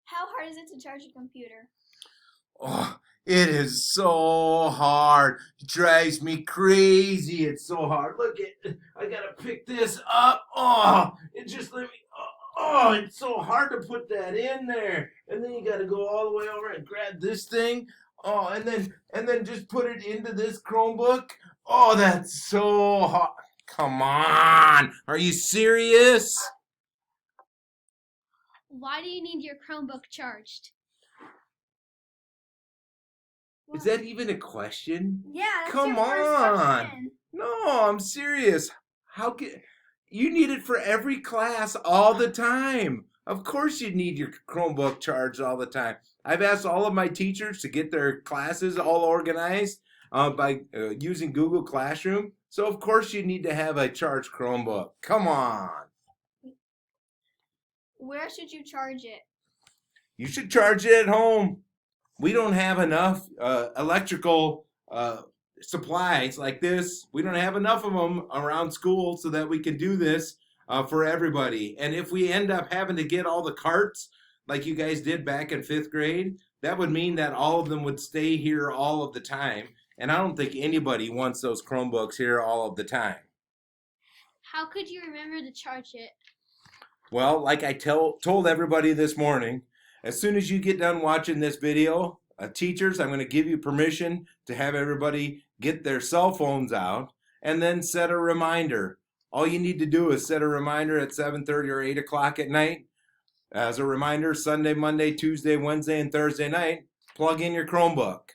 How hard is it to charge a computer? Oh, it is so hard. It drives me crazy. It's so hard. Look at, I gotta pick this up. Oh, it just let me. Oh, it's so hard to put that in there. And then you gotta go all the way over and grab this thing. Oh, and then just put it into this Chromebook. Oh, that's so hard. Come on. Are you serious? Why do you need your Chromebook charged? Is that even a question? Yeah, that's Come your first on. question. No, I'm serious. How can you need it for every class all the time? Of course you need your Chromebook charged all the time. I've asked all of my teachers to get their classes all organized by using Google Classroom. So of course you need to have a charged Chromebook. Come on. Where should you charge it? You should charge it at home. We don't have enough electrical supplies like this. We don't have enough of them around school so that we can do this for everybody. And if we end up having to get all the carts like you guys did back in fifth grade, that would mean that all of them would stay here all of the time. And I don't think anybody wants those Chromebooks here all of the time. How could you remember to charge it? Well, like I told everybody this morning, as soon as you get done watching this video, teachers, I'm going to give you permission to have everybody get their cell phones out and then set a reminder. All you need to do is set a reminder at 7:30 or 8 o'clock at night. As a reminder, Sunday, Monday, Tuesday, Wednesday, and Thursday night, plug in your Chromebook.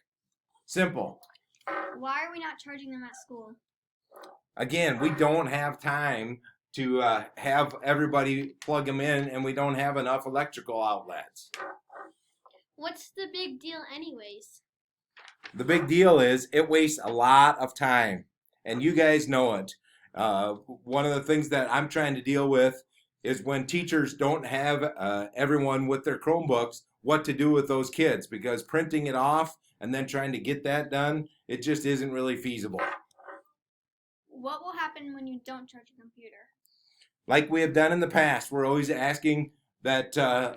Simple. Why are we not charging them at school? Again, we don't have time to have everybody plug them in, and we don't have enough electrical outlets. What's the big deal anyways? The big deal is it wastes a lot of time, and you guys know it. One of the things that I'm trying to deal with is when teachers don't have everyone with their Chromebooks, what to do with those kids, because printing it off and then trying to get that done, it just isn't really feasible. What will happen when you don't charge a computer? Like we have done in the past, we're always asking that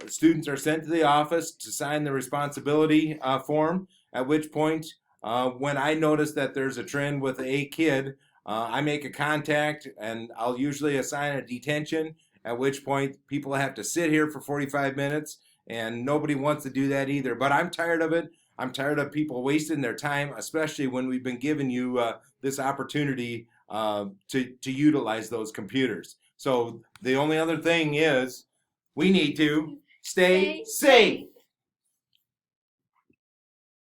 students are sent to the office to sign the responsibility form, at which point, when I notice that there's a trend with a kid, I make a contact and I'll usually assign a detention, at which point people have to sit here for 45 minutes, and nobody wants to do that either. But I'm tired of it. I'm tired of people wasting their time, especially when we've been giving you this opportunity to utilize those computers. So the only other thing is we need to stay safe.